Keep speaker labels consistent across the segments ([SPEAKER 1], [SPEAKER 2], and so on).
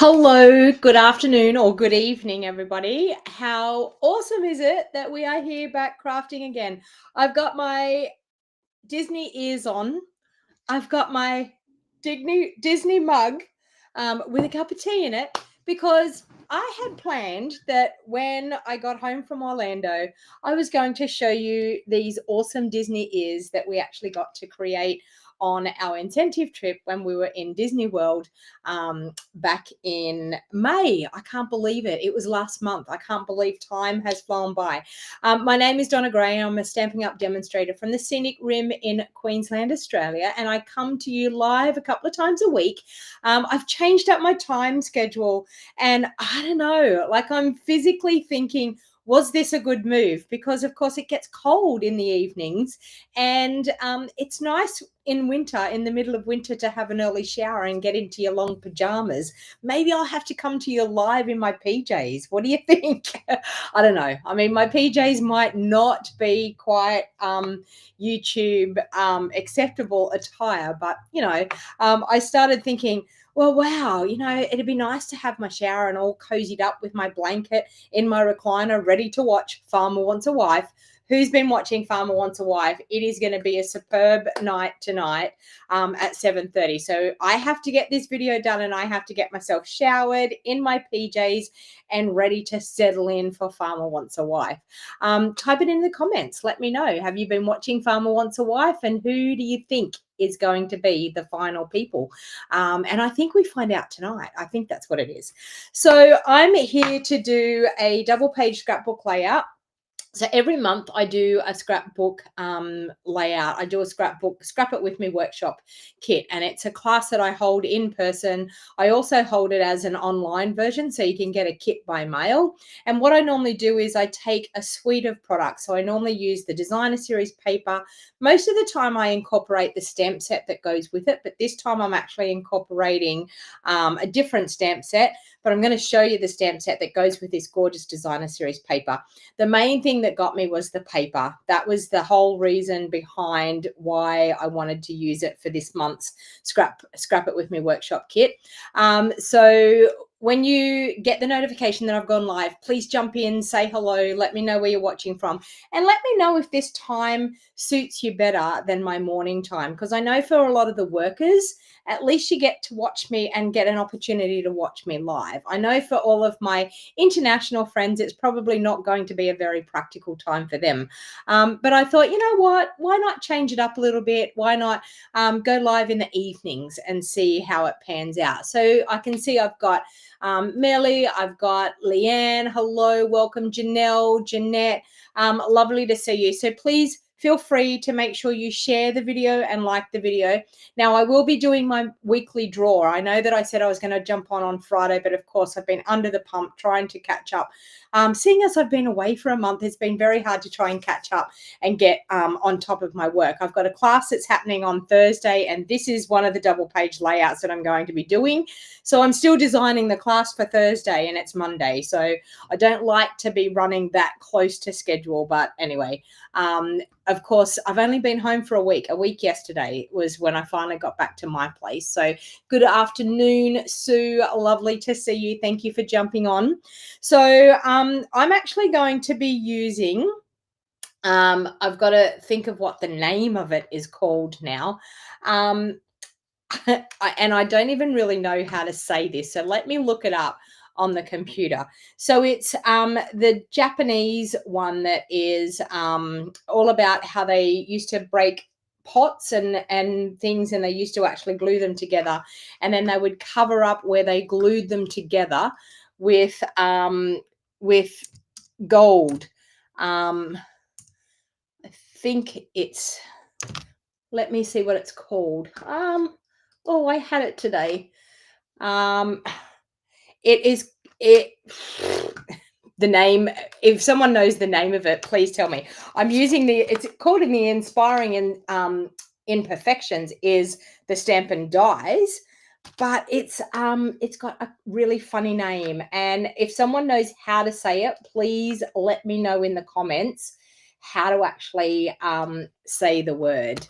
[SPEAKER 1] Hello, good afternoon or good evening, everybody. How awesome is it that we are here back crafting again? I've got my Disney ears on. I've got my Disney mug with a cup of tea in it because I had planned that when I got home from Orlando, I was going to show you these awesome Disney ears that we actually got to create on our incentive trip when we were in Disney World back in May. I can't believe it. It was last month. I can't believe time has flown by. My name is DonnaG. I'm a Stampin' UP demonstrator from the Scenic Rim in Queensland, Australia, and I come to you live a couple of times a week. I've changed up my time schedule, and I don't know, like I'm physically thinking, was this a good move? Because of course it gets cold in the evenings, and it's nice in winter, in the middle of winter, to have an early shower and get into your long pajamas. Maybe I'll have to come to you live in my PJs. What do you think? I don't know. I mean, my PJs might not be quite YouTube acceptable attire, but I started thinking, well, wow, it'd be nice to have my shower and all cozied up with my blanket in my recliner, ready to watch Farmer Wants a Wife. Who's been watching Farmer Wants a Wife? It is going to be a superb night tonight at 7:30. So I have to get this video done, and I have to get myself showered in my PJs and ready to settle in for Farmer Wants a Wife. Type it in the comments. Let me know. Have you been watching Farmer Wants a Wife, and who do you think is going to be the final people? And I think we find out tonight. I think that's what it is. So I'm here to do a double page scrapbook layout. So every month I do a scrapbook layout. I do a Scrap It With Me workshop kit, and it's a class that I hold in person. I also hold it as an online version, so you can get a kit by mail. And what I normally do is I take a suite of products. So I normally use the designer series paper. Most of the time I incorporate the stamp set that goes with it, but this time I'm actually incorporating a different stamp set, but I'm going to show you the stamp set that goes with this gorgeous designer series paper. The main thing that got me was the paper. That was the whole reason behind why I wanted to use it for this month's Scrap It With Me workshop kit. So when you get the notification that I've gone live, please jump in, say hello, let me know where you're watching from, and let me know if this time suits you better than my morning time, because I know for a lot of the workers, at least you get to watch me and get an opportunity to watch me live. I know for all of my international friends, it's probably not going to be a very practical time for them. But I thought, you know what, why not change it up a little bit? Why not go live in the evenings and see how it pans out? So I can see I've got Melly, I've got Leanne, hello, welcome, Janelle, Jeanette, lovely to see you. So please feel free to make sure you share the video and like the video. Now, I will be doing my weekly draw. I know that I said I was going to jump on Friday, but of course I've been under the pump trying to catch up. Seeing as I've been away for a month, it's been very hard to try and catch up and get on top of my work. I've got a class that's happening on Thursday, and this is one of the double page layouts that I'm going to be doing. So I'm still designing the class for Thursday, and it's Monday. So I don't like to be running that close to schedule, but anyway, of course, I've only been home for a week. A week yesterday was when I finally got back to my place. So good afternoon, Sue. Lovely to see you. Thank you for jumping on. So I'm actually going to be using, I've got to think of what the name of it is called now. And I don't even really know how to say this. So let me look it up on the computer. So it's the Japanese one that is all about how they used to break pots and things, and they used to actually glue them together, and then they would cover up where they glued them together with gold. I think it's, let me see what it's called. Oh, I had it today. The name, if someone knows the name of it, please tell me. I'm using it's called in the Inspiring and Imperfections is the Stampin' Dies, but it's got a really funny name. And if someone knows how to say it, please let me know in the comments how to actually say the word.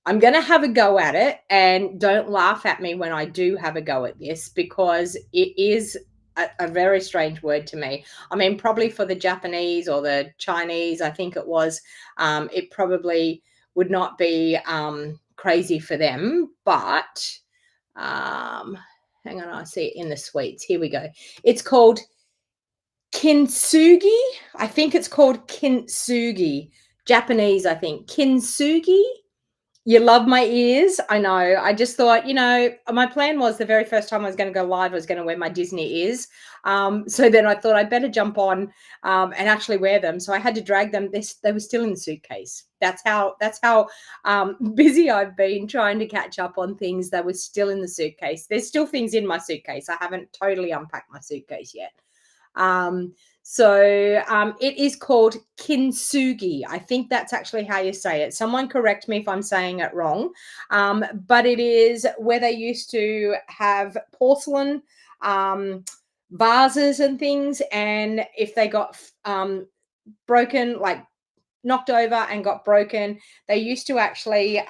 [SPEAKER 1] I'm going to have a go at it, and don't laugh at me when I do have a go at this, because it is a very strange word to me. I mean, probably for the Japanese or the Chinese, I think it was, it probably would not be crazy for them, but hang on, I see it in the sweets. Here we go. It's called Kintsugi. I think it's called Kintsugi. Japanese, I think. Kintsugi. You love my ears. I know. I just thought, my plan was the very first time I was going to go live, I was going to wear my Disney ears. So then I thought I'd better jump on and actually wear them. So I had to drag them. They were still in the suitcase. That's how busy I've been trying to catch up on things that were still in the suitcase. There's still things in my suitcase. I haven't totally unpacked my suitcase yet. It is called Kintsugi. I think that's actually how you say it. Someone correct me if I'm saying it wrong. But it is where they used to have porcelain vases and things, and if they got broken, like knocked over and got broken, they used to actually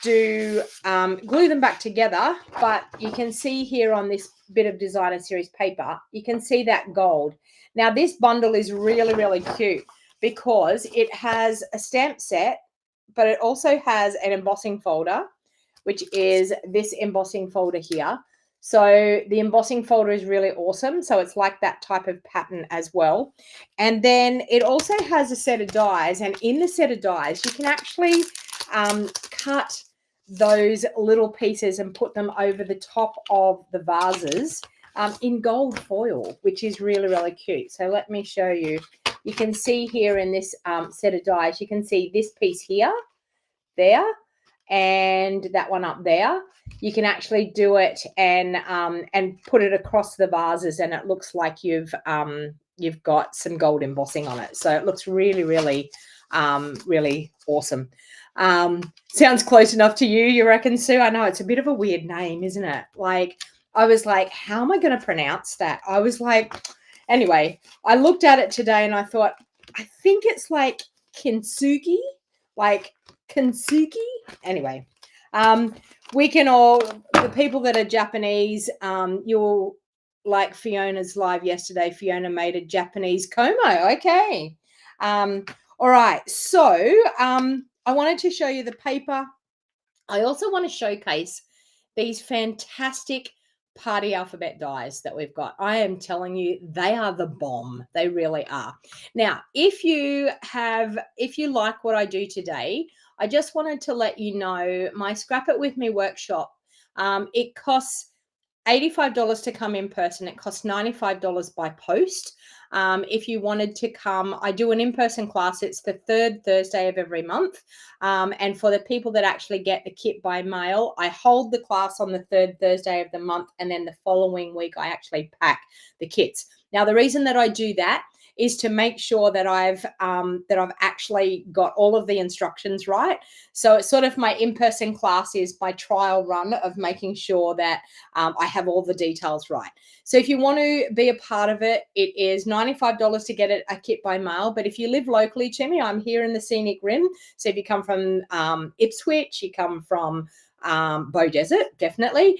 [SPEAKER 1] glue them back together. But you can see here on this bit of designer series paper, you can see that gold. Now this bundle is really, really cute because it has a stamp set, but it also has an embossing folder, which is this embossing folder here. So the embossing folder is really awesome. So it's like that type of pattern as well. And then it also has a set of dies, and in the set of dies, you can actually cut those little pieces and put them over the top of the vases in gold foil, which is really, really cute. So let me show you. You can see here in this set of dies, you can see this piece here, there, and that one up there. You can actually do it and put it across the vases, and it looks like you've got some gold embossing on it. So it looks really, really, really awesome. Sounds close enough to you reckon, Sue? I know it's a bit of a weird name, isn't it? Like, I was like, how am I going to pronounce that? I was like, anyway, I looked at it today and I thought, I think it's like Kintsugi, like Kintsugi. Anyway, we can all, the people that are Japanese, you'll like Fiona's live yesterday. Fiona made a Japanese komo. Okay. All right. So, I wanted to show you the paper. I also want to showcase these fantastic party alphabet dies that we've got. I am telling you, they are the bomb. They really are. Now, if you like what I do today, I just wanted to let you know my Scrap It With Me workshop. It costs $85 to come in person. It costs $95 by post. If you wanted to come, I do an in-person class. It's the third Thursday of every month. And for the people that actually get the kit by mail, I hold the class on the third Thursday of the month. And then the following week, I actually pack the kits. Now, the reason that I do that is to make sure that I've actually got all of the instructions right. So it's sort of my in-person class is my trial run of making sure that I have all the details right. So if you want to be a part of it, it is $95 to get a kit by mail. But if you live locally to me, I'm here in the Scenic Rim. So if you come from Ipswich, you come from Beaudesert, definitely.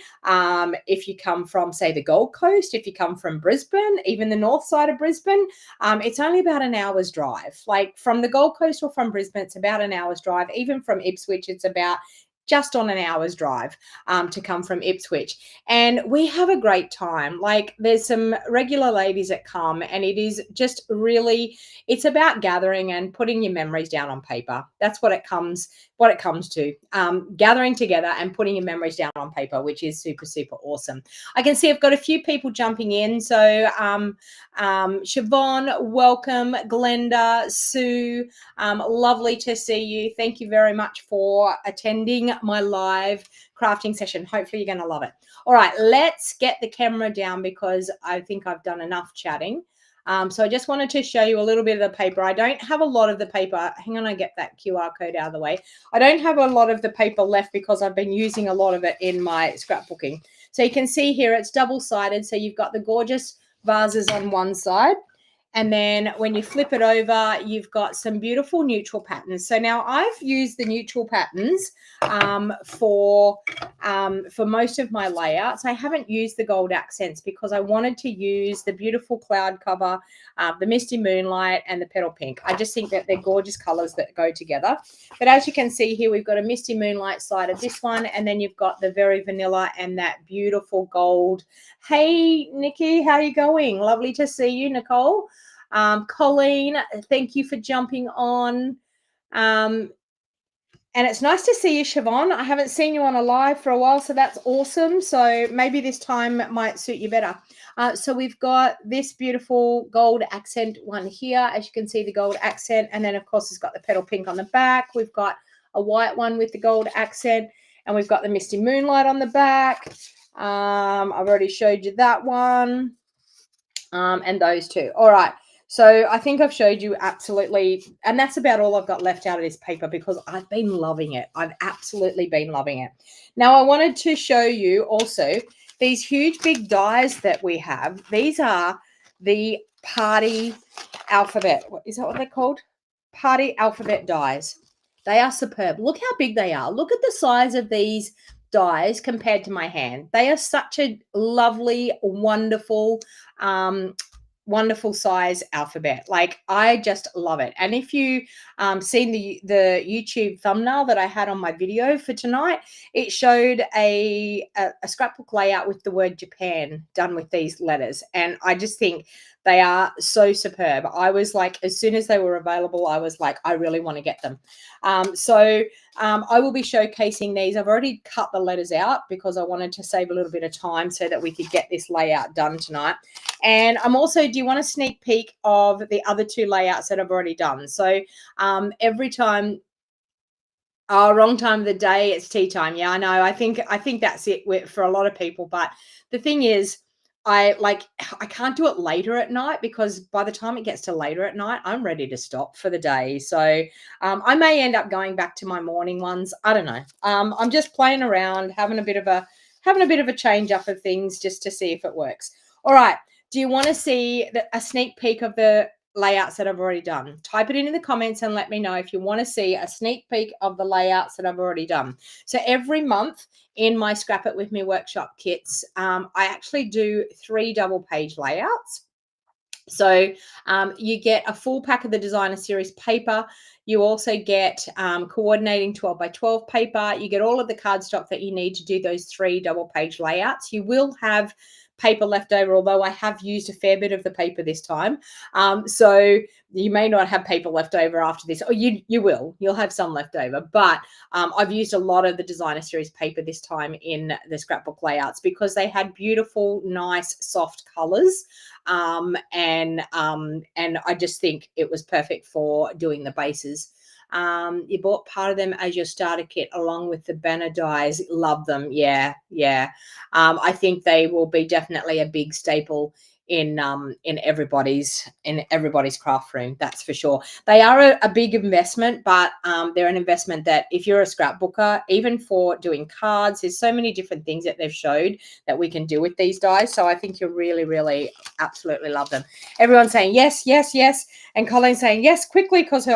[SPEAKER 1] If you come from, say, the Gold Coast, if you come from Brisbane, even the north side of Brisbane, it's only about an hour's drive. Like from the Gold Coast or from Brisbane, it's about an hour's drive. Even from Ipswich, it's about just on an hour's drive to come from Ipswich. And we have a great time. Like there's some regular ladies that come, and it is just really, it's about gathering and putting your memories down on paper. That's what it comes to, gathering together and putting your memories down on paper, which is super, super awesome. I can see I've got a few people jumping in. So Siobhan, welcome. Glenda, Sue, lovely to see you. Thank you very much for attending my live crafting session. Hopefully you're going to love it. All right, let's get the camera down because I think I've done enough chatting. So I just wanted to show you a little bit of the paper. I don't have a lot of the paper. Hang on, I get that QR code out of the way. I don't have a lot of the paper left because I've been using a lot of it in my scrapbooking. So you can see here it's double-sided. So you've got the gorgeous vases on one side, And then when you flip it over, you've got some beautiful neutral patterns. So now I've used the neutral patterns for most of my layouts. I haven't used the gold accents because I wanted to use the beautiful cloud cover, the misty moonlight, and the petal pink. I just think that they're gorgeous colors that go together. But as you can see here, we've got a misty moonlight side of this one, and then you've got the very vanilla and that beautiful gold. Hey, Nikki, how are you going? Lovely to see you, Nicole. Colleen, thank you for jumping on. And it's nice to see you, Siobhan. I haven't seen you on a live for a while, so that's awesome. So maybe this time might suit you better. So we've got this beautiful gold accent one here. As you can see, the gold accent. And then, of course, it's got the petal pink on the back. We've got a white one with the gold accent. And we've got the misty moonlight on the back. I've already showed you that one. And those two. All right. So I think I've showed you absolutely, and that's about all I've got left out of this paper because I've been loving it. I've absolutely been loving it. Now I wanted to show you also these huge big dies that we have. These are the party alphabet. Is that what they're called? Party alphabet dies. They are superb. Look how big they are. Look at the size of these dies compared to my hand. They are such a lovely, wonderful, wonderful size alphabet. Like I just love it. And if you seen the YouTube thumbnail that I had on my video for tonight, it showed a scrapbook layout with the word Japan done with these letters, and I just think they are so superb. I was like, as soon as they were available, I was like, I really want to get them. I will be showcasing these. I've already cut the letters out because I wanted to save a little bit of time so that we could get this layout done tonight. And I'm also, do you want a sneak peek of the other two layouts that I've already done? So every time, oh, wrong time of the day, it's tea time. Yeah, I know. I think that's it for a lot of people. But the thing is, I can't do it later at night because by the time it gets to later at night, I'm ready to stop for the day. So I may end up going back to my morning ones. I don't know. I'm just playing around, having a bit of a change up of things just to see if it works. All right. Do you want to see a sneak peek of the layouts that I've already done? Type it in the comments and let me know if you want to see a sneak peek of the layouts that I've already done. So every month in my Scrap It With Me workshop kits, I actually do 3 double page layouts. So you get a full pack of the designer series paper. You also get coordinating 12 by 12 paper. You get all of the cardstock that you need to do those 3 double page layouts. You will have paper left over, although I have used a fair bit of the paper this time. So you may not have paper left over after this, or you'll have some left over, but I've used a lot of the designer series paper this time in the scrapbook layouts because they had beautiful, nice, soft colors. And I just think it was perfect for doing the bases. You bought part of them as your starter kit along with the banner dies. Love them. Yeah. I think they will be definitely a big staple in everybody's craft room. That's for sure. They are a big investment, but they're an investment that if you're a scrapbooker, even for doing cards, there's so many different things that they've showed that we can do with these dies. So I think you'll really, really absolutely love them. Everyone's saying yes, yes, yes. And Colleen's saying yes, quickly, because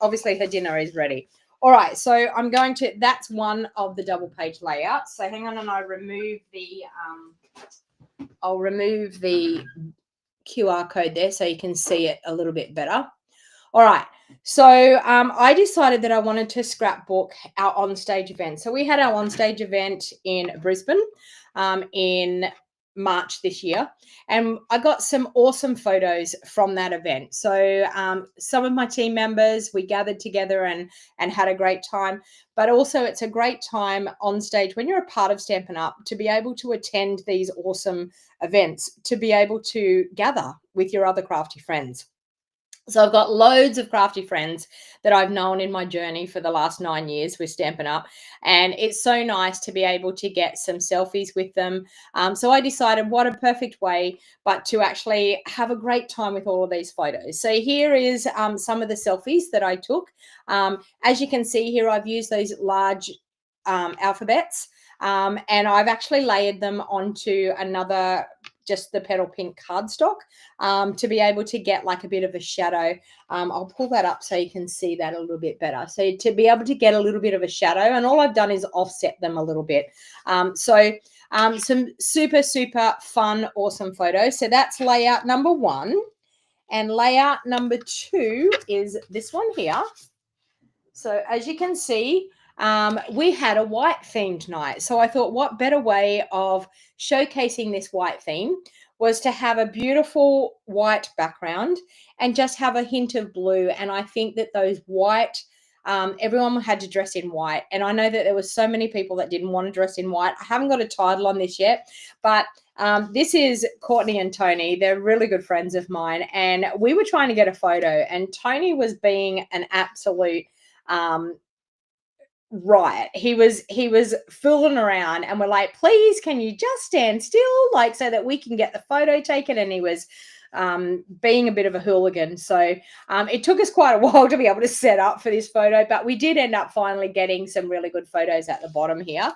[SPEAKER 1] obviously her dinner is ready. All right, so I'm going to, that's one of the double page layouts. So hang on, and I'll remove the QR code there so you can see it a little bit better. All right, so I decided that I wanted to scrapbook our onstage event. So we had our onstage event in Brisbane in March this year, and I got some awesome photos from that event. So some of my team members, we gathered together and had a great time, but also it's a great time on stage when you're a part of Stampin' Up! To be able to attend these awesome events, to be able to gather with your other crafty friends. So I've got loads of crafty friends that I've known in my journey for the last 9 years with Stampin' Up! And it's so nice to be able to get some selfies with them. So I decided what a perfect way, but to actually have a great time with all of these photos. So here is some of the selfies that I took. As you can see here, I've used those large alphabets. And I've actually layered them onto another just the petal pink cardstock to be able to get like a bit of a shadow. I'll pull that up so you can see that a little bit better. So to be able to get a little bit of a shadow, and all I've done is offset them a little bit. Some super, super fun, awesome photos. So that's layout number 1. And layout number 2 is this one here. So as you can see, we had a white themed night. So I thought what better way of showcasing this white theme was to have a beautiful white background and just have a hint of blue. And I think that those white, everyone had to dress in white. And I know that there were so many people that didn't want to dress in white. I haven't got a title on this yet, but this is Courtney and Tony. They're really good friends of mine. And we were trying to get a photo, and Tony was being an absolute riot. He was fooling around, and we're like, please, can you just stand still, like, so that we can get the photo taken? And he was being a bit of a hooligan. So it took us quite a while to be able to set up for this photo, but we did end up finally getting some really good photos at the bottom here.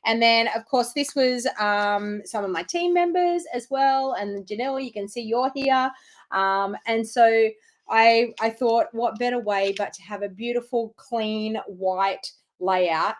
[SPEAKER 1] And then, of course, this was some of my team members as well. And Janelle, you can see you're here. And so I thought, what better way but to have a beautiful, clean, white layout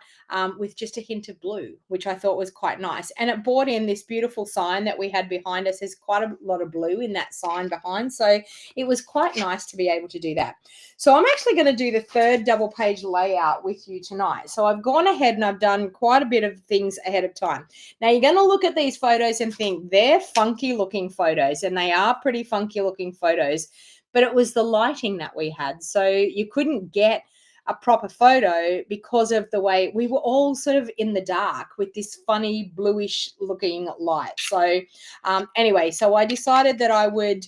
[SPEAKER 1] with just a hint of blue, which I thought was quite nice. And it brought in this beautiful sign that we had behind us. There's quite a lot of blue in that sign behind. So it was quite nice to be able to do that. So I'm actually going to do the third double page layout with you tonight. So I've gone ahead and I've done quite a bit of things ahead of time. Now you're going to look at these photos and think they're funky looking photos, and they are pretty funky looking photos, but it was the lighting that we had. So you couldn't get a proper photo because of the way we were all sort of in the dark with this funny bluish looking light. So anyway, so I decided that I would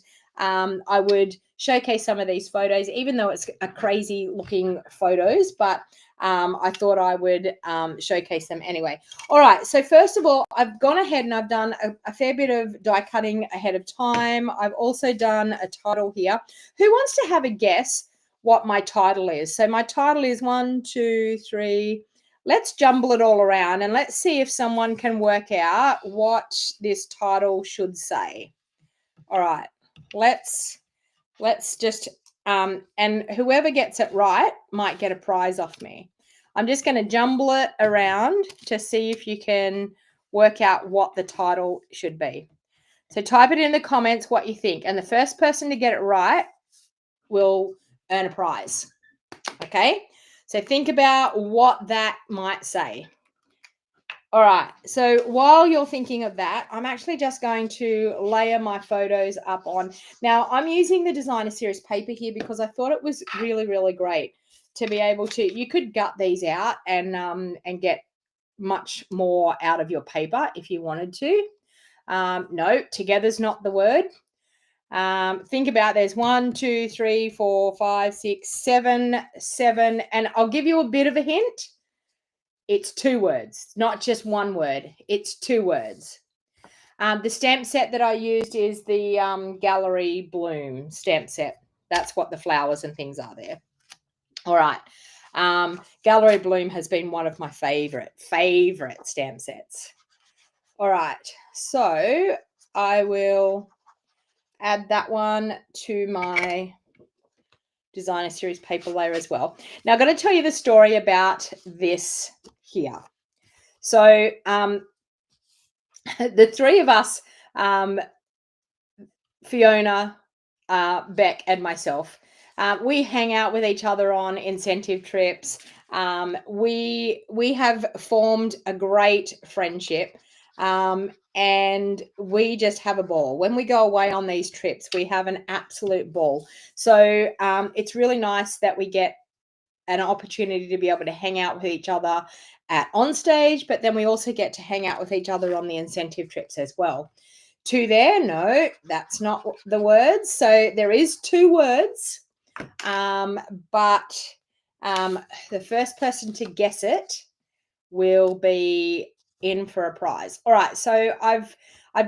[SPEAKER 1] showcase some of these photos, even though it's a crazy looking photos, but I thought I would showcase them anyway. All right, so first of all, I've gone ahead and I've done a fair bit of die cutting ahead of time. I've also done a title here. Who wants to have a guess what my title is? So my title is 1, 2, 3. Let's jumble it all around and let's see if someone can work out what this title should say. All right, let's just and whoever gets it right might get a prize off me. I'm just going to jumble it around to see if you can work out what the title should be. So type it in the comments what you think, and the first person to get it right will earn a prize. Okay, so think about what that might say. All right, so while you're thinking of that, I'm actually just going to layer my photos up on. Now, I'm using the designer series paper here because I thought it was really, really great to be able to, you could gut these out and get much more out of your paper if you wanted to. No, together's not the word. Think about, there's 1, 2, 3, 4, 5, 6, 7, and I'll give you a bit of a hint. It's 2 words, not just one word. It's 2 words. The stamp set that I used is the Gallery Bloom stamp set. That's what the flowers and things are there. All right. Gallery Bloom has been one of my favorite stamp sets. All right. So I will add that one to my designer series paper layer as well. Now I'm going to tell you the story about this here. So the 3 of us, Fiona, Beck, and myself, we hang out with each other on incentive trips. We have formed a great friendship. And we just have a ball. When we go away on these trips, we have an absolute ball. So it's really nice that we get an opportunity to be able to hang out with each other on stage, but then we also get to hang out with each other on the incentive trips as well. 2 there? No, that's not the words. So there is 2 words, but the first person to guess it will be in for a prize. All right, so I've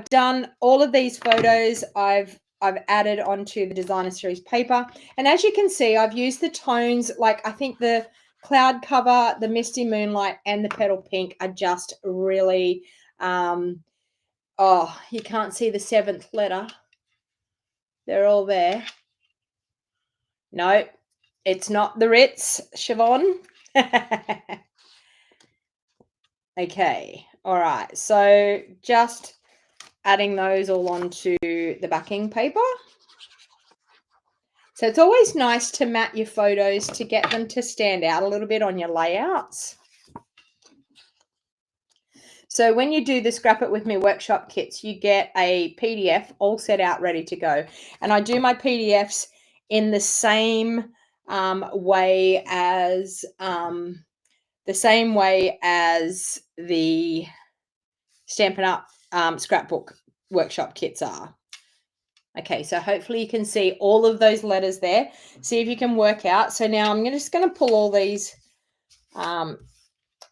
[SPEAKER 1] done all of these photos. I've added onto the designer series paper, and as you can see, I've used the tones. Like, I think the cloud cover, the misty moonlight, and the petal pink are just really Oh, you can't see the 7th letter. They're all there. No, it's not the Ritz, Siobhan. Okay, all right. So just adding those all onto the backing paper. So it's always nice to mat your photos to get them to stand out a little bit on your layouts. So when you do the Scrap It With Me workshop kits, you get a PDF all set out, ready to go. And I do my PDFs in the same way as the Stampin' Up scrapbook workshop kits are. Okay, so hopefully you can see all of those letters there. See if you can work out. So now I'm just going to pull all these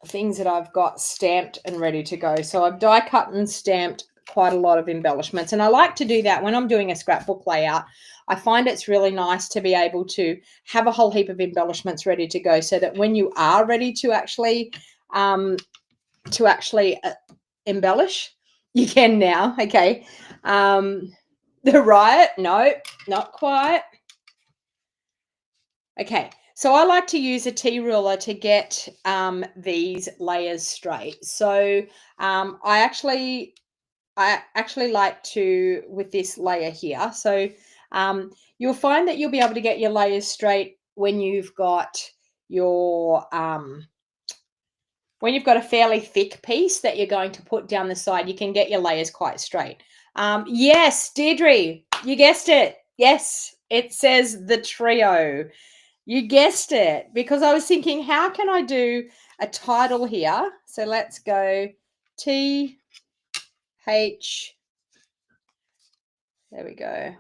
[SPEAKER 1] things that I've got stamped and ready to go. So I've die cut and stamped quite a lot of embellishments. And I like to do that when I'm doing a scrapbook layout. I find it's really nice to be able to have a whole heap of embellishments ready to go, so that when you are ready to actually embellish, you can now. Okay. The riot, no, not quite. Okay, so I like to use a T-ruler to get these layers straight. So I actually like to, with this layer here. So you'll find that you'll be able to get your layers straight when you've got your when you've got a fairly thick piece that you're going to put down the side. You can get your layers quite straight. Yes, Deirdre, you guessed it. Yes, it says the trio. You guessed it, because I was thinking, how can I do a title here? So let's go TH. There we go.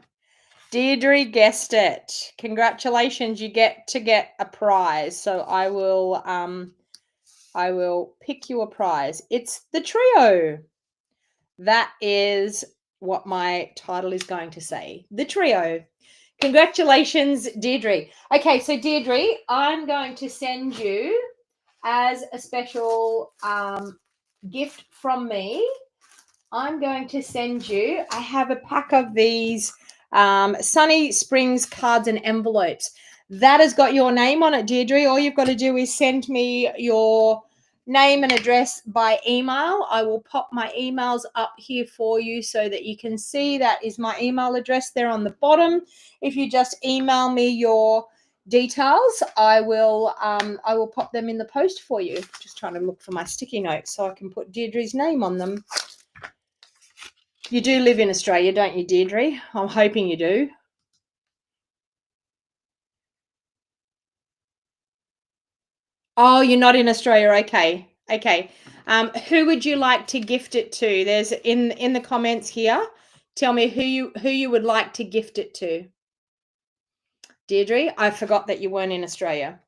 [SPEAKER 1] Deirdre guessed it. Congratulations, you get a prize. So I will pick you a prize. It's the trio. That is what my title is going to say. The trio. Congratulations, Deirdre. Okay, so Deirdre, I'm going to send you, as a special gift from me, I'm going to send you, I have a pack of these Sunny Springs cards and envelopes. That has got your name on it, Deirdre. All you've got to do is send me your name and address by email. I will pop my emails up here for you so that you can see that is my email address there on the bottom. If you just email me your details, I will pop them in the post for you. Just trying to look for my sticky notes so I can put Deirdre's name on them. You do live in Australia, don't you, Deirdre? I'm hoping you do. Oh, you're not in Australia. Okay. Okay. Who would you like to gift it to? There's in the comments here. Tell me who you would like to gift it to. Deirdre, I forgot that you weren't in Australia.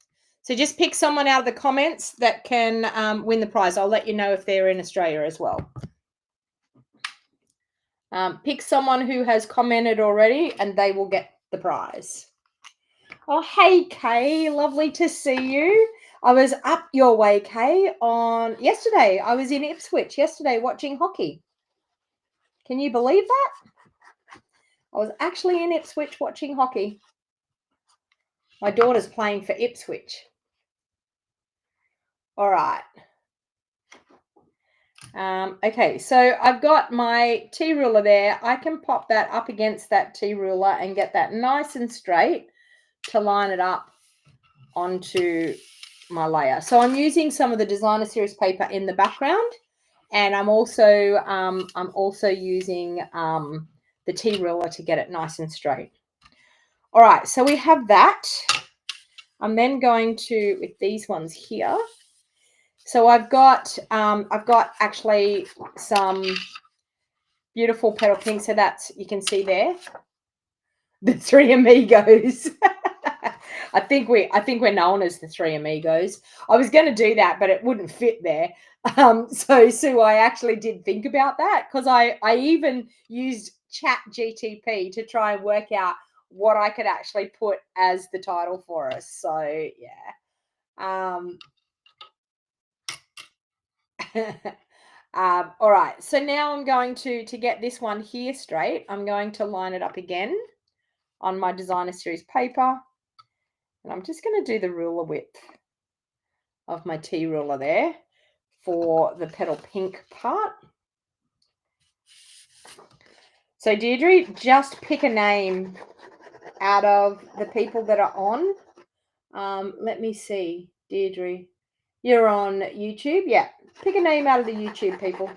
[SPEAKER 1] So just pick someone out of the comments that can win the prize. I'll let you know if they're in Australia as well. Pick someone who has commented already and they will get the prize. Oh, hey, Kay. Lovely to see you. I was up your way, Kay, on yesterday. I was in Ipswich yesterday watching hockey. Can you believe that? I was actually in Ipswich watching hockey. My daughter's playing for Ipswich. All right. Okay, so I've got my T-ruler there. I can pop that up against that T-ruler and get that nice and straight to line it up onto my layer. So I'm using some of the designer series paper in the background, and I'm also using the T-ruler to get it nice and straight. All right, so we have that. I'm then going to, with these ones here. So I've got actually some beautiful petal pink. So that's, you can see there, the three amigos. I think we're known as the three amigos. I was going to do that, but it wouldn't fit there. So Sue, I actually did think about that, because I even used Chat GTP to try and work out what I could actually put as the title for us. So yeah. All right, so now I'm going to get this one here straight. I'm going to line it up again on my designer series paper, and I'm just going to do the ruler width of my T ruler there for the petal pink part. So Deirdre, just pick a name out of the people that are on. Let me see, Deirdre, you're on YouTube. Yeah, pick a name out of the YouTube people.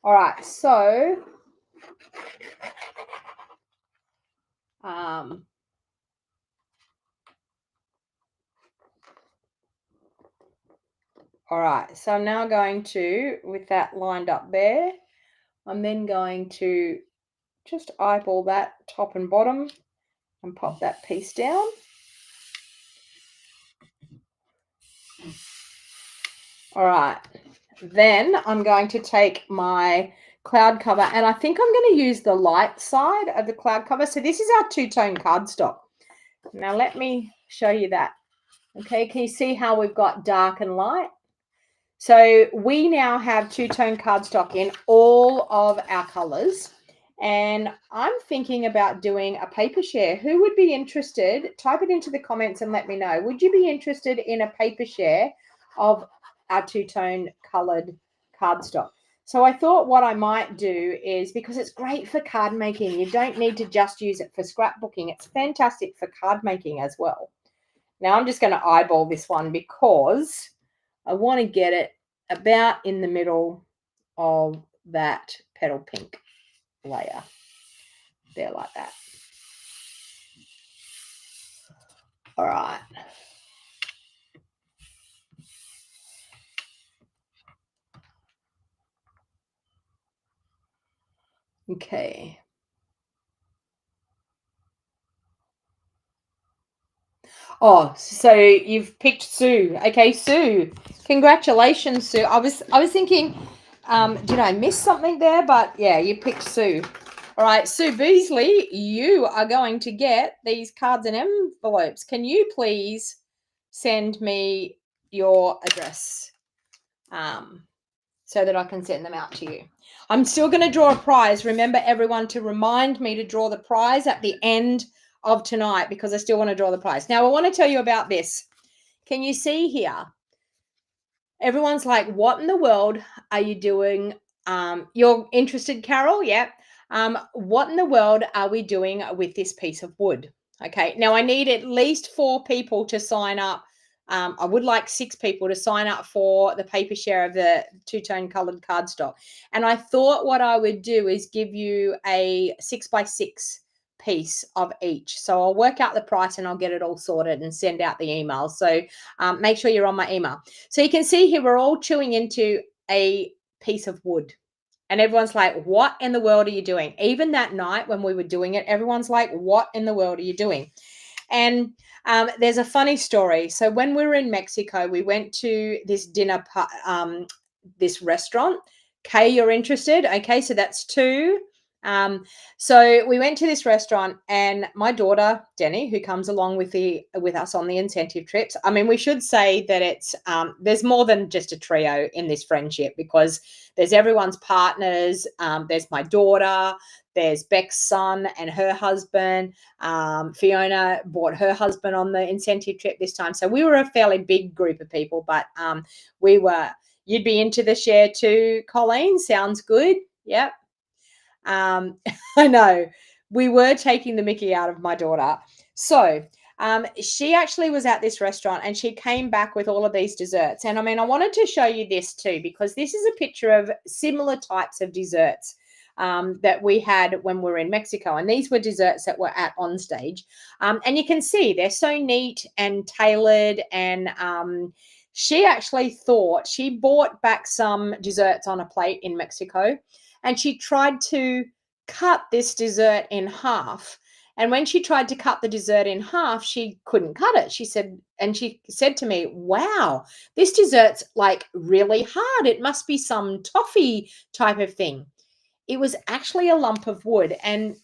[SPEAKER 1] All right, so all right, so I'm now going to, with that lined up there, I'm then going to just eyeball that top and bottom and pop that piece down. All right, then I'm going to take my cloud cover, and I think I'm going to use the light side of the cloud cover. So this is our two-tone cardstock. Now let me show you that. Okay, can you see how we've got dark and light? So we now have two-tone cardstock in all of our colors, and I'm thinking about doing a paper share. Who would be interested? Type it into the comments and let me know. Would you be interested in a paper share of our two-tone colored cardstock? So I thought what I might do is, because it's great for card making, you don't need to just use it for scrapbooking. It's fantastic for card making as well. Now I'm just going to eyeball this one because I want to get it about in the middle of that petal pink layer. There, like that. All right. Okay. Oh, so you've picked Sue. Okay, Sue. Congratulations, Sue. I was thinking, did I miss something there? But yeah, you picked Sue. All right, Sue Beasley, you are going to get these cards and envelopes. Can you please send me your address so that I can send them out to you? I'm still going to draw a prize. Remember, everyone, to remind me to draw the prize at the end of tonight, because I still want to draw the prize. Now, I want to tell you about this. Can you see here? Everyone's like, what in the world are you doing? You're interested, Carol? Yeah. What in the world are we doing with this piece of wood? Okay. Now, I need at least 4 people to sign up. I would like 6 people to sign up for the paper share of the two-tone colored cardstock. And I thought what I would do is give you a 6x6 piece of each. So I'll work out the price and I'll get it all sorted and send out the email. So make sure you're on my email. So you can see here, we're all chewing into a piece of wood. And everyone's like, what in the world are you doing? Even that night when we were doing it, everyone's like, what in the world are you doing? And there's a funny story. So when we were in Mexico, we went to this dinner, this restaurant. Kay, you're interested? Okay, so that's 2. So we went to this restaurant, and my daughter Denny, who comes along with us on the incentive trips. I mean, we should say that it's there's more than just a trio in this friendship, because there's everyone's partners. There's my daughter. There's Beck's son and her husband. Fiona brought her husband on the incentive trip this time. So we were a fairly big group of people, but you'd be into the share too, Colleen. Sounds good. Yep. I know we were taking the mickey out of my daughter. So she actually was at this restaurant, and she came back with all of these desserts. And I mean, I wanted to show you this too, because this is a picture of similar types of desserts that we had when we were in Mexico. And these were desserts that were at on stage. And you can see they're so neat and tailored. And she actually thought, she bought back some desserts on a plate in Mexico, and she tried to cut this dessert in half. And when she tried to cut the dessert in half, she couldn't cut it. She said to me, wow, this dessert's like really hard. It must be some toffee type of thing. It was actually a lump of wood. And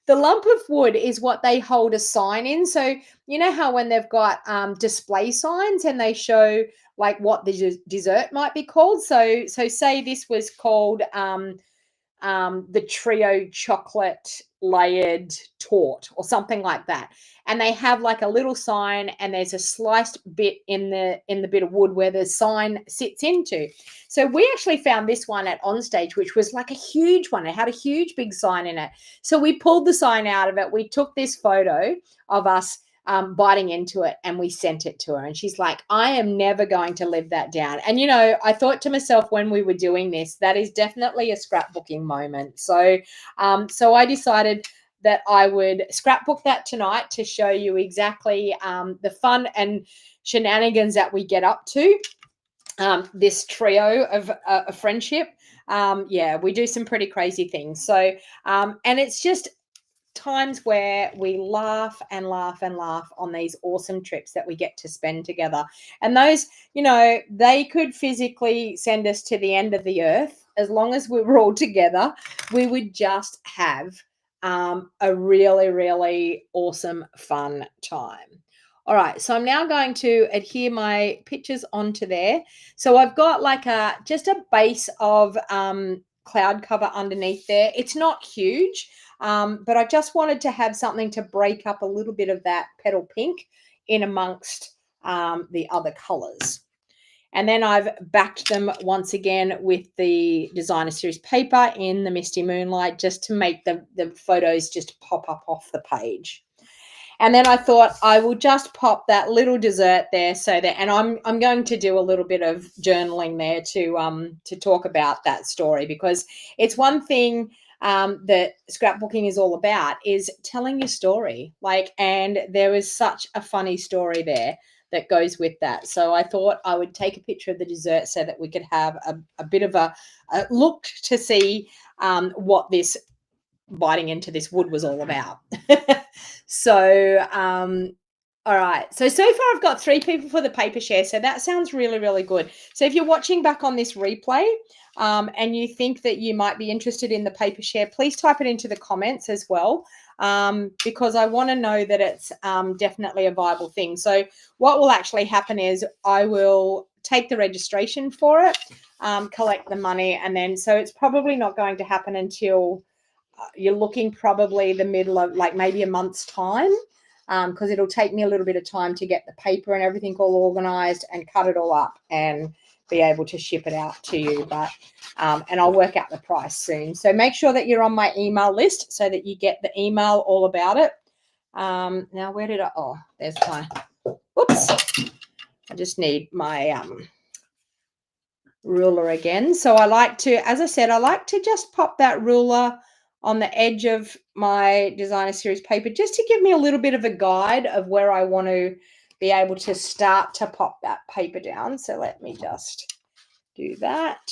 [SPEAKER 1] The lump of wood is what they hold a sign in. So you know how when they've got display signs and they show like what the dessert might be called. So say this was called the trio chocolate layered tort or something like that, and they have like a little sign and there's a sliced bit in the bit of wood where the sign sits into. So we actually found this one at Onstage, which was like a huge one. It had a huge big sign in it. So we pulled the sign out of it. We took this photo of us biting into it, and we sent it to her, and she's like, I am never going to live that down. And you know, I thought to myself when we were doing this, that is definitely a scrapbooking moment. So so I decided that I would scrapbook that tonight to show you exactly the fun and shenanigans that we get up to, this trio of a friendship. Yeah, we do some pretty crazy things. So and it's just times where we laugh and laugh and laugh on these awesome trips that we get to spend together. And those, you know, they could physically send us to the end of the earth. As long as we were all together, we would just have a really, really awesome, fun time. All right, so I'm now going to adhere my pictures onto there. So I've got like just a base of cloud cover underneath there. It's not huge, but I just wanted to have something to break up a little bit of that petal pink in amongst the other colors. And then I've backed them once again with the Designer Series paper in the Misty Moonlight, just to make the photos just pop up off the page. And then I thought I will just pop that little dessert there, so that, and I'm going to do a little bit of journaling there to talk about that story, because it's one thing that scrapbooking is all about, is telling your story. Like, and there is such a funny story there that goes with that. So I thought I would take a picture of the dessert so that we could have a bit of a look to see what this biting into this wood was all about. So all right, so far I've got 3 people for the paper share, so that sounds really, really good. So if you're watching back on this replay and you think that you might be interested in the paper share, please type it into the comments as well, because I want to know that it's definitely a viable thing. So what will actually happen is I will take the registration for it, collect the money, and then, so it's probably not going to happen until you're looking probably the middle of like maybe a month's time, because it'll take me a little bit of time to get the paper and everything all organized and cut it all up and be able to ship it out to you. But and I'll work out the price soon. So make sure that you're on my email list so that you get the email all about it. Now where did I, oh, there's my, whoops, I just need my ruler again. So I like to, as I said, I like to just pop that ruler on the edge of my Designer Series paper, just to give me a little bit of a guide of where I want to be able to start to pop that paper down. So let me just do that.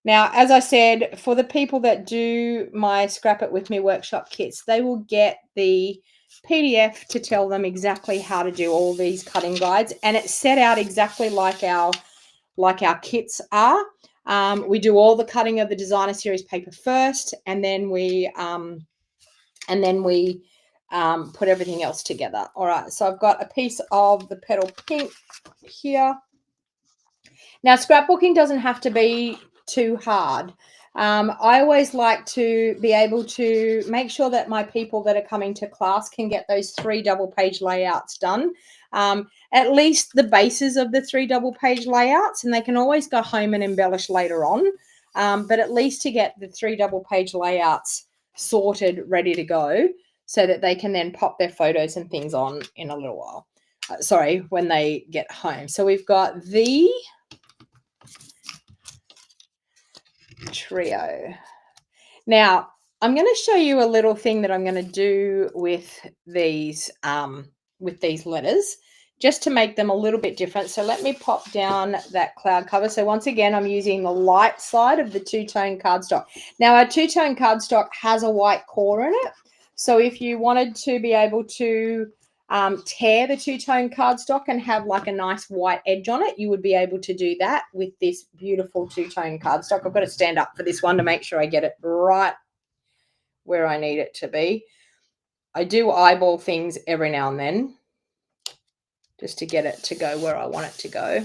[SPEAKER 1] Now, as I said, for the people that do my Scrap It With Me workshop kits, they will get the PDF to tell them exactly how to do all these cutting guides, and it's set out exactly like our kits are. We do all the cutting of the Designer Series paper first, and then we put everything else together. All right, so I've got a piece of the petal pink here. Now, scrapbooking doesn't have to be too hard. I always like to be able to make sure that my people that are coming to class can get those 3 double-page layouts done. At least the bases of the 3 double-page layouts, and they can always go home and embellish later on. But at least to get the 3 double-page layouts sorted, ready to go, so that they can then pop their photos and things on in a little while. Sorry, when they get home. So we've got the trio. Now, I'm going to show you a little thing that I'm going to do with these letters, just to make them a little bit different. So let me pop down that cloud cover. So once again, I'm using the light side of the two-tone cardstock. Now, our two-tone cardstock has a white core in it. So if you wanted to be able to tear the two-tone cardstock and have like a nice white edge on it, you would be able to do that with this beautiful two-tone cardstock. I've got to stand up for this one to make sure I get it right where I need it to be. I do eyeball things every now and then just to get it to go where I want it to go.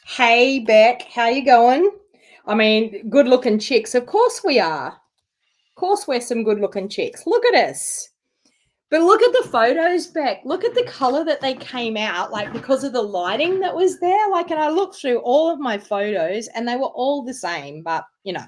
[SPEAKER 1] Hey, Beck, how you going? I mean, good-looking chicks. Of course we are. Of course we're some good-looking chicks. Look at us. But look at the photos, Beck. Look at the color that they came out, like, because of the lighting that was there. Like, and I looked through all of my photos and they were all the same, but, you know.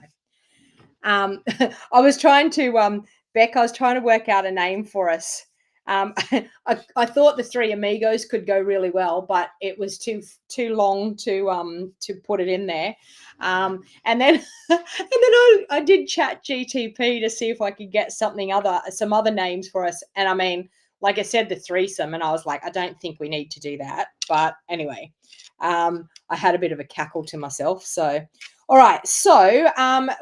[SPEAKER 1] I was trying to, Beck, I was trying to work out a name for us. I thought the Three Amigos could go really well, but it was too long to put it in there. And then I did chat GTP to see if I could get some other names for us. And I mean, like I said, the threesome, and I was like, I don't think we need to do that. But anyway, I had a bit of a cackle to myself. So, all right. So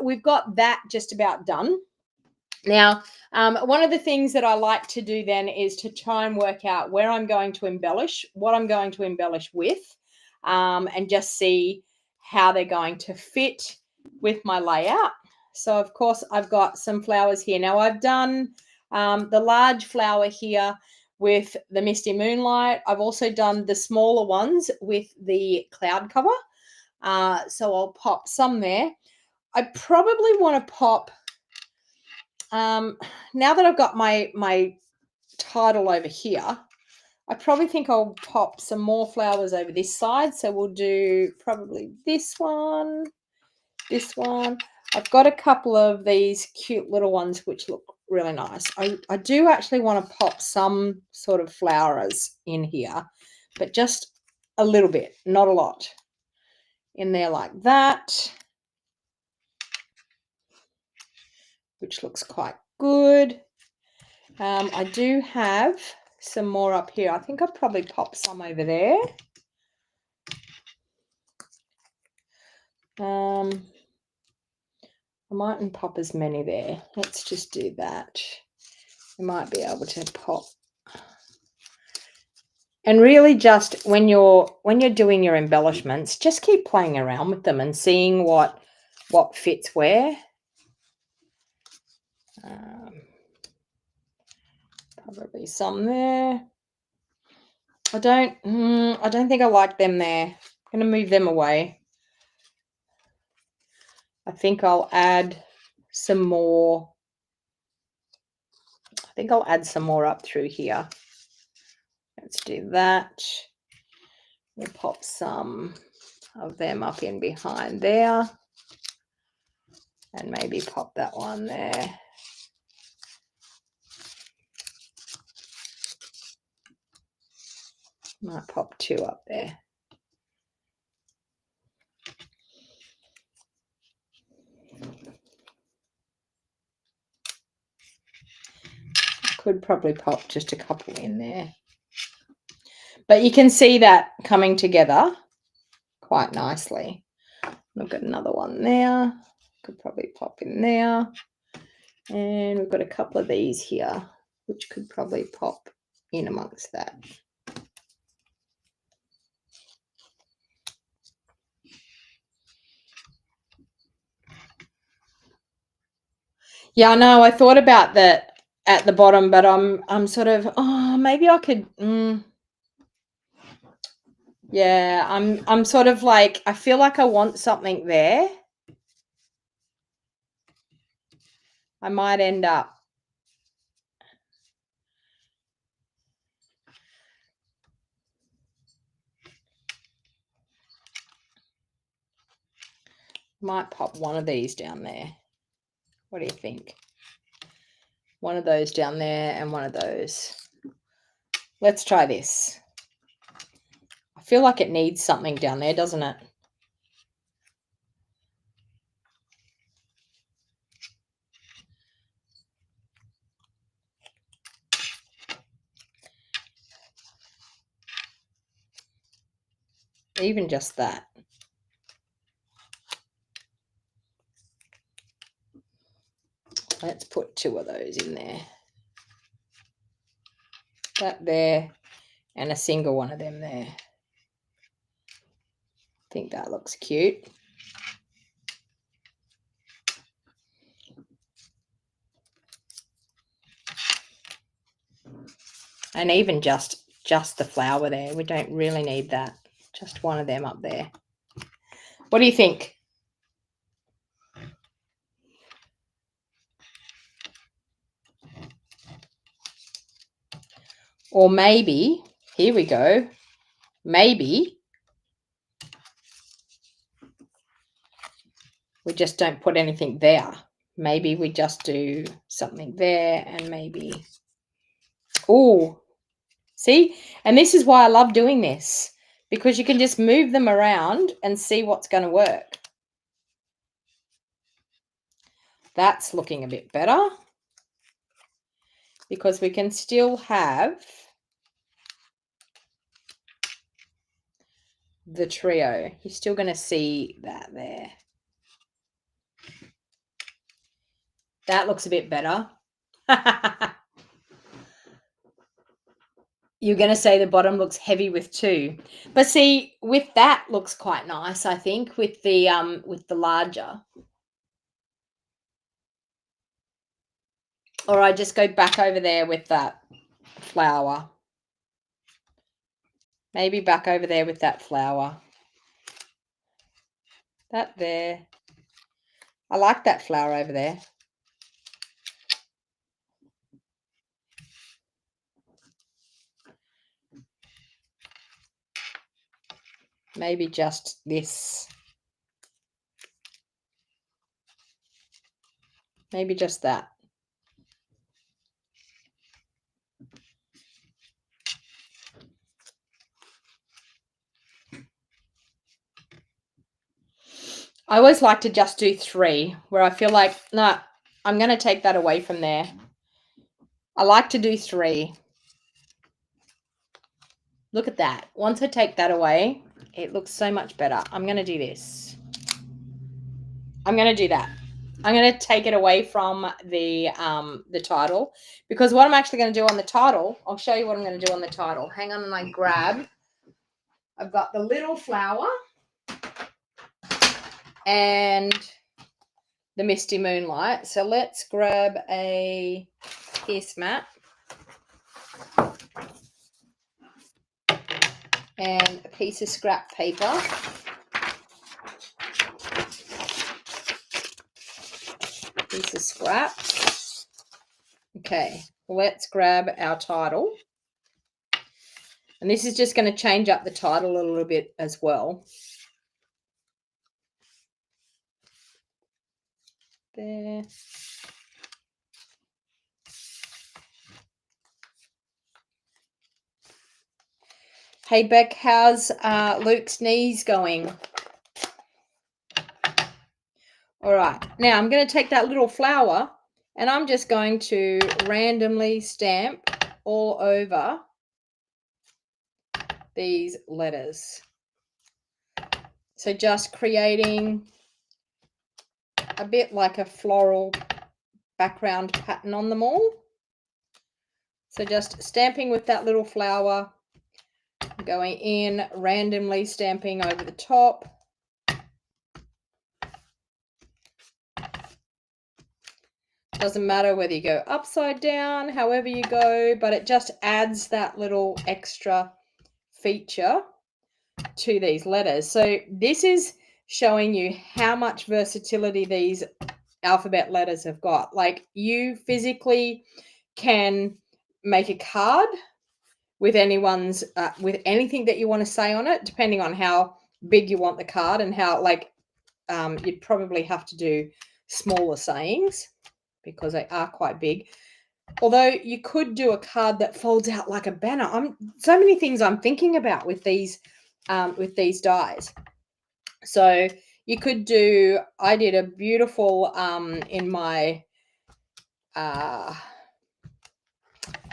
[SPEAKER 1] we've got that just about done. Now, one of the things that I like to do then is to try and work out where I'm going to embellish, what I'm going to embellish with, and just see how they're going to fit with my layout. So, of course, I've got some flowers here. Now, I've done the large flower here with the Misty Moonlight. I've also done the smaller ones with the cloud cover. So I'll pop some there. I probably want to pop... now that I've got my title over here, I probably think I'll pop some more flowers over this side. So we'll do probably this one. I've got a couple of these cute little ones which look really nice. I do actually want to pop some sort of flowers in here, but just a little bit, not a lot in there like that, which looks quite good. I do have some more up here. I think I'll probably pop some over there. I mightn't pop as many there. Let's just do that. We might be able to pop. And really, just when you're doing your embellishments, just keep playing around with them and seeing what fits where. Probably some there. I don't think I like them there. I'm going to move them away. I think I'll add some more. I think I'll add some more up through here. Let's do that. We'll pop some of them up in behind there. And maybe pop that one there. Might pop two up there. Could probably pop just a couple in there. But you can see that coming together quite nicely. I've got another one there. Could probably pop in there. And we've got a couple of these here, which could probably pop in amongst that. Yeah, I know. I thought about that at the bottom, but I'm sort of, oh, maybe I could. Yeah, I'm sort of like, I feel like I want something there. I might end up. Might pop one of these down there. What do you think? One of those down there and one of those. Let's try this. I feel like it needs something down there, doesn't it? Even just that. Let's put two of those in there. That there and a single one of them there. I think that looks cute. And even just the flower there. We don't really need that. Just one of them up there. What do you think? Or maybe, here we go, maybe we just don't put anything there. Maybe we just do something there and maybe, oh, see? And this is why I love doing this, because you can just move them around and see what's going to work. That's looking a bit better because we can still have the trio. You're still going to see that there. That looks a bit better. You're going to say the bottom looks heavy with 2. But see, with that looks quite nice, I think, with the larger. Or I just go back over there with that flower. Maybe back over there with that flower. That there. I like that flower over there. Maybe just this. Maybe just that. I always like to just do 3, where I feel like, no, I'm going to take that away from there. I like to do 3. Look at that. Once I take that away, it looks so much better. I'm going to do this. I'm going to do that. I'm going to take it away from the title, because what I'm actually going to do on the title, I'll show you what I'm going to do on the title. Hang on, and I grab. I've got the little flower and the misty moonlight. So let's grab a kiss mat and a piece of scrap paper. Piece of scrap. Okay, let's grab our title. And this is just going to change up the title a little bit as well. There. Hey Beck, how's Luke's knees going? All right, now I'm going to take that little flower and I'm just going to randomly stamp all over these letters. So just creating a bit like a floral background pattern on them all. So just stamping with that little flower, going in, randomly stamping over the top. Doesn't matter whether you go upside down, however you go, but it just adds that little extra feature to these letters. So this is showing you how much versatility these alphabet letters have got. Like, you physically can make a card with anyone's with anything that you want to say on it, depending on how big you want the card and how, like, you'd probably have to do smaller sayings because they are quite big. Although you could do a card that folds out like a banner. So many things I'm thinking about with these dies. So you could do, I did a beautiful in my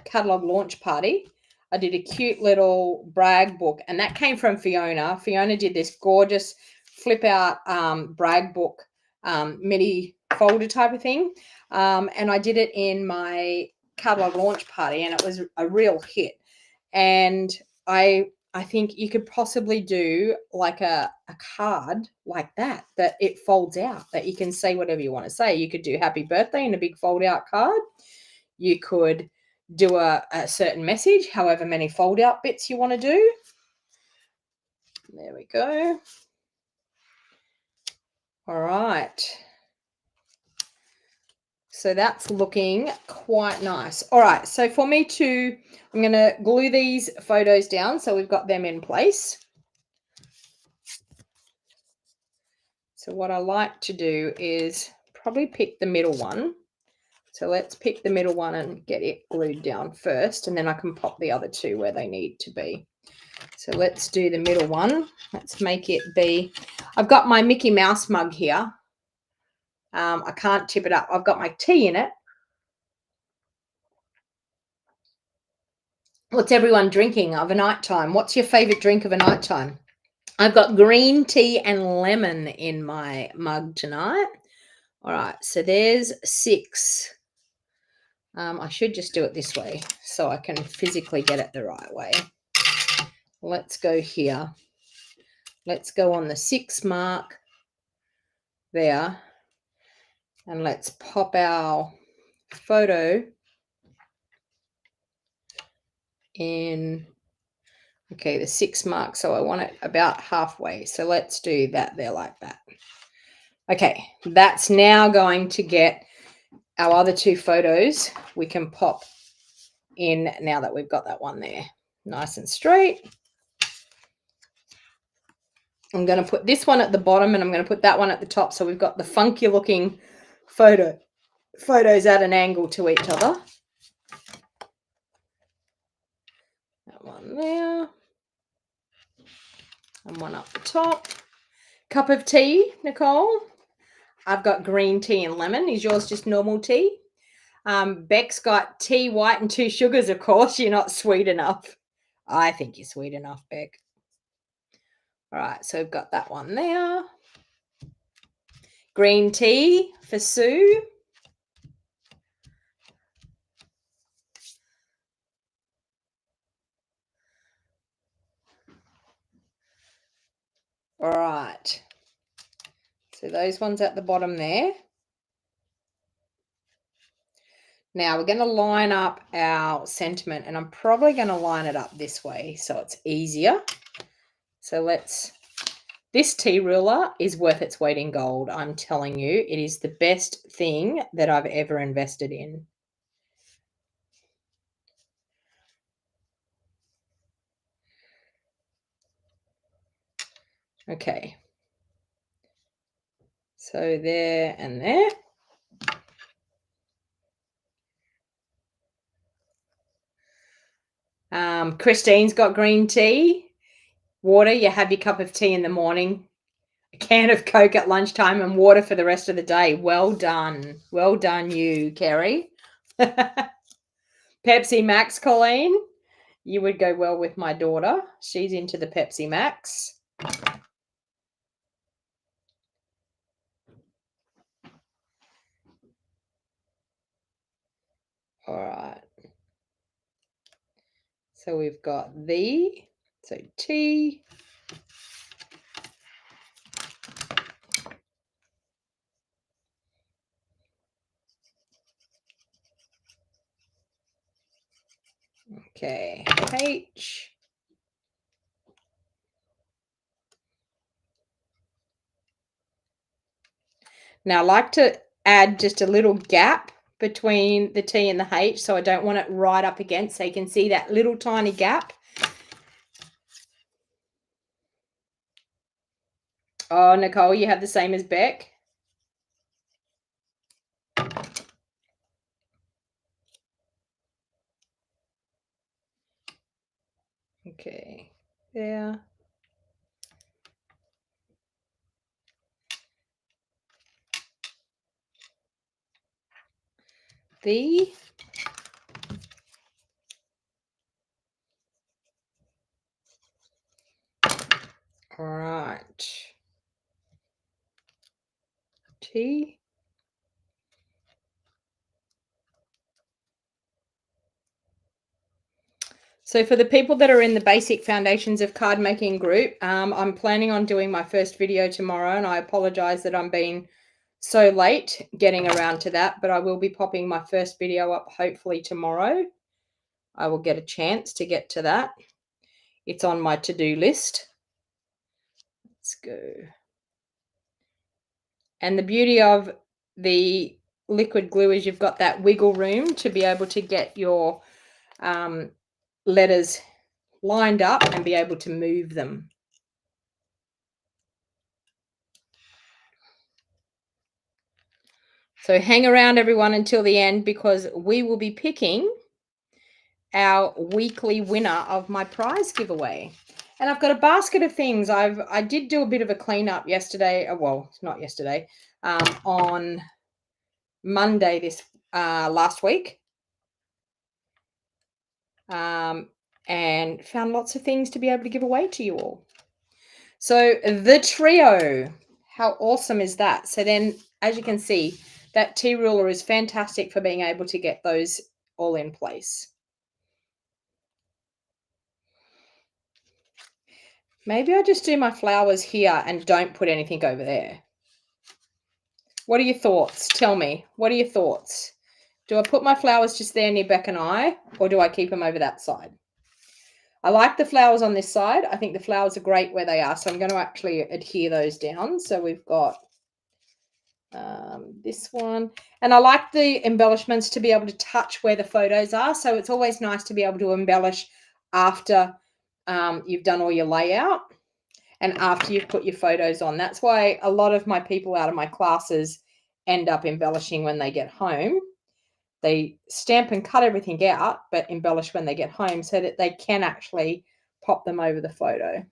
[SPEAKER 1] catalog launch party. I did a cute little brag book, and that came from Fiona. Fiona did this gorgeous flip out brag book mini folder type of thing. And I did it in my catalog launch party, and it was a real hit. And I think you could possibly do like a card like that it folds out, that you can say whatever you want to say. You could do happy birthday in a big fold out card. You could do a certain message, however many fold out bits you want to do. There we go. All right. So that's looking quite nice. All right, so for me to, I'm going to glue these photos down so we've got them in place. So what I like to do is probably pick the middle one. So let's pick the middle one and get it glued down first, and then I can pop the other two where they need to be. So let's do the middle one. Let's make it be, I've got my Mickey Mouse mug here. I can't tip it up. I've got my tea in it. What's everyone drinking of a nighttime? What's your favorite drink of a nighttime? I've got green tea and lemon in my mug tonight. All right, so there's 6. I should just do it this way so I can physically get it the right way. Let's go here. Let's go on the 6 mark there, and let's pop our photo in. Okay, the 6 mark, so I want it about halfway. So let's do that there like that. Okay, that's now going to get our other 2 photos. We can pop in now that we've got that one there nice and straight. I'm going to put this one at the bottom, and I'm going to put that one at the top, so we've got the funky looking photos at an angle to each other. That one there, and one up the top. Cup of tea, Nicole. I've got green tea and lemon. Is yours just normal tea? Beck's got tea, white, and 2 sugars, of course. You're not sweet enough. I think you're sweet enough, Beck. All right, so we've got that one there. Green tea for Sue. All right. So those ones at the bottom there. Now we're going to line up our sentiment, and I'm probably going to line it up this way so it's easier. So this tea ruler is worth its weight in gold. I'm telling you, it is the best thing that I've ever invested in. Okay. So there and there. Christine's got green tea. Water, you have your cup of tea in the morning. A can of Coke at lunchtime, and water for the rest of the day. Well done. Well done, you, Kerry. Pepsi Max, Colleen. You would go well with my daughter. She's into the Pepsi Max. All right. So we've got so tea. Okay, H. Now I like to add just a little gap between the T and the H, so I don't want it right up against, so you can see that little tiny gap. Oh, Nicole, you have the same as Beck. Okay, there. The. All right. T. So for the people that are in the Basic Foundations of Card Making group, I'm planning on doing my first video tomorrow, and I apologize that I'm being so late getting around to that, but I will be popping my first video up hopefully tomorrow. I will get a chance to get to that. It's on my to-do list. Let's go. And the beauty of the liquid glue is you've got that wiggle room to be able to get your letters lined up and be able to move them. So hang around, everyone, until the end, because we will be picking our weekly winner of my prize giveaway. And I've got a basket of things. I did do a bit of a cleanup yesterday. Well, it's not yesterday. On Monday this last week. And found lots of things to be able to give away to you all. So the trio, how awesome is that? So then, as you can see, that T-ruler is fantastic for being able to get those all in place. Maybe I just do my flowers here and don't put anything over there. What are your thoughts? Tell me. What are your thoughts? Do I put my flowers just there near Beck and I, or do I keep them over that side? I like the flowers on this side. I think the flowers are great where they are. So I'm going to actually adhere those down. So we've got this one. And I like the embellishments to be able to touch where the photos are. So it's always nice to be able to embellish after you've done all your layout and after you've put your photos on. That's why a lot of my people out of my classes end up embellishing when they get home. They stamp and cut everything out, but embellish when they get home so that they can actually pop them over the photo.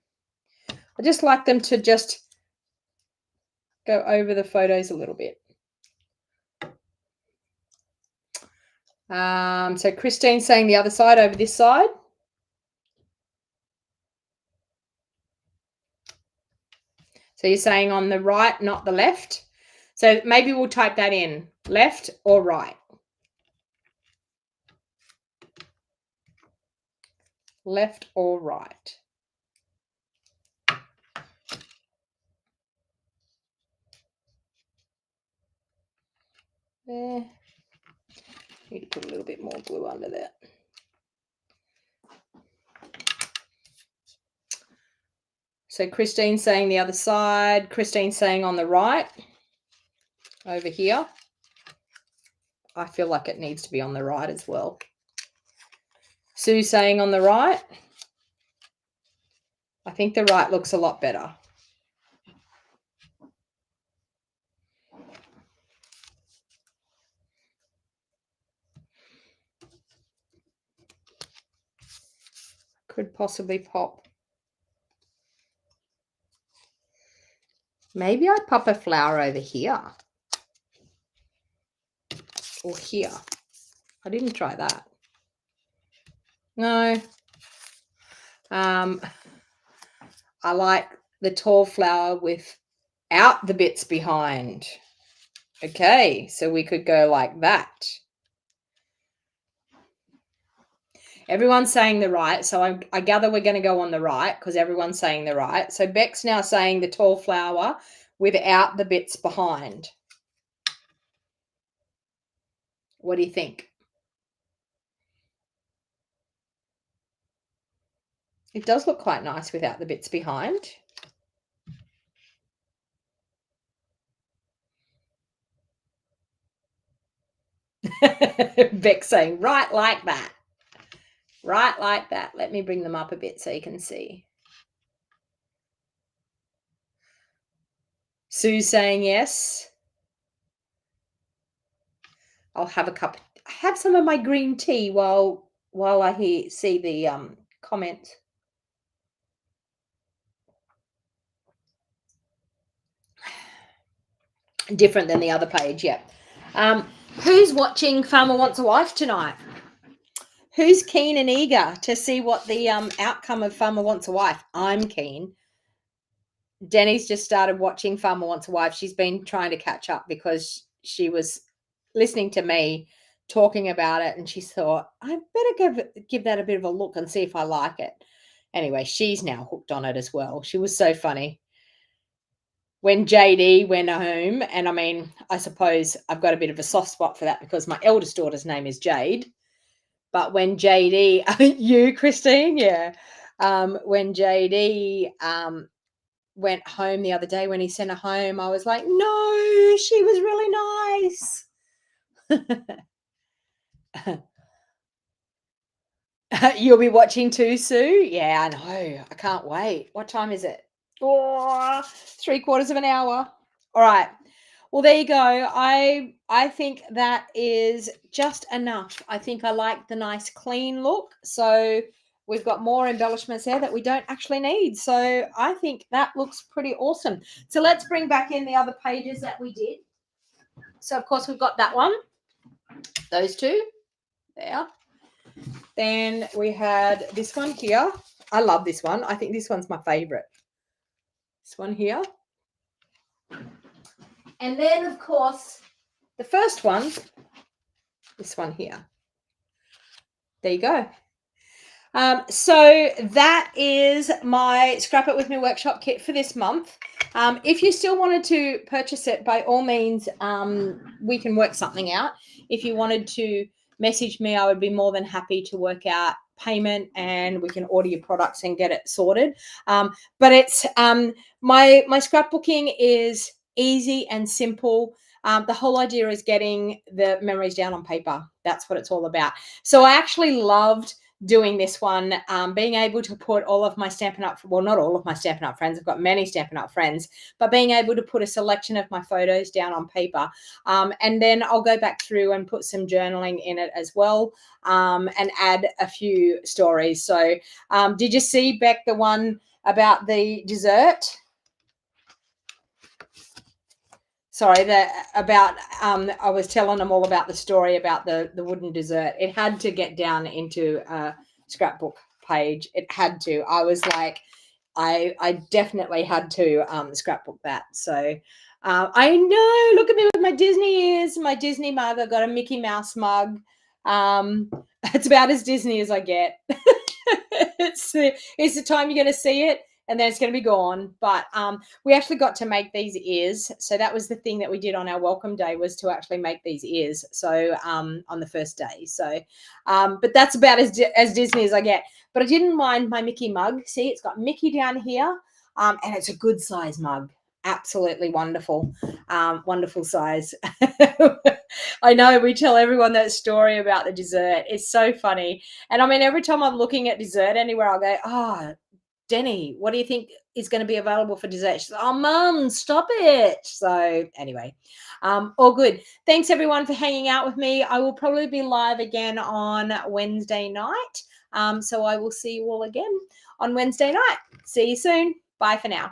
[SPEAKER 1] I just like them to just go over the photos a little bit. So Christine's saying the other side over this side. So you're saying on the right, not the left. So maybe we'll type that in, left or right. Left or right. There. Need to put a little bit more glue under that. So Christine's saying the other side. Christine's saying on the right. Over here. I feel like it needs to be on the right as well. Sue saying on the right. I think the right looks a lot better. Could possibly pop. Maybe I pop a flower over here. Or here. I didn't try that. No. I like the tall flower without the bits behind. Okay, so we could go like that. Everyone's saying the right, so I gather we're going to go on the right because everyone's saying the right. So Beck's now saying the tall flower without the bits behind. What do you think? It does look quite nice without the bits behind. Beck saying, right like that. Right like that. Let me bring them up a bit so you can see. Sue's saying yes. I'll have a cup. Have some of my green tea while I see the comment. Different than the other page, yeah. Who's watching Farmer Wants a Wife tonight? Who's keen and eager to see what the outcome of Farmer Wants a Wife? I'm keen. Denny's just started watching Farmer Wants a Wife. She's been trying to catch up because she was listening to me talking about it and she thought, I better give that a bit of a look and see if I like it. Anyway, she's now hooked on it as well. She was so funny. When JD went home, and I mean, I suppose I've got a bit of a soft spot for that because my eldest daughter's name is Jade. But when JD, you, Christine, yeah. When JD went home the other day, when he sent her home, I was like, no, she was really nice. You'll be watching too, Sue? Yeah, I know. I can't wait. What time is it? Oh, 3/4 of an hour. All right. Well, there you go. I think that is just enough. I think I like the nice clean look. So we've got more embellishments there that we don't actually need. So I think that looks pretty awesome. So let's bring back in the other pages that we did. So of course we've got that one. Those two there. Then we had this one here. I love this one. I think this one's my favorite. This one here. And then, of course, the first one, this one here. There you go. So that is my Scrap It With Me workshop kit for this month. If you still wanted to purchase it, by all means, we can work something out. If you wanted to message me, I would be more than happy to work out payment and we can order your products and get it sorted. But it's my scrapbooking is easy and simple. The whole idea is getting the memories down on paper. That's what it's all about. So I actually loved doing this one, being able to put all of my Stampin' Up, well, not all of my Stampin' Up friends, I've got many Stampin' Up friends, but being able to put a selection of my photos down on paper. And then I'll go back through and put some journaling in it as well, and add a few stories. So did you see, Beck, the one about the dessert? Sorry, I was telling them all about the story about the wooden dessert. It had to get down into a scrapbook page. It had to. I was like, I definitely had to scrapbook that. So I know. Look at me with my Disney ears, my Disney mug. I got a Mickey Mouse mug. It's about as Disney as I get. It's the time you're going to see it, and then it's going to be gone. But we actually got to make these ears. So that was the thing that we did on our welcome day, was to actually make these ears. So on the first day. So, but that's about as Disney as I get. But I didn't mind my Mickey mug. See, it's got Mickey down here, and it's a good size mug. Absolutely wonderful, wonderful size. I know we tell everyone that story about the dessert. It's so funny. And I mean, every time I'm looking at dessert anywhere, I'll go, oh, Denny, what do you think is going to be available for dessert? She's like, oh, Mum, stop it. So anyway, all good. Thanks, everyone, for hanging out with me. I will probably be live again on Wednesday night. So I will see you all again on Wednesday night. See you soon. Bye for now.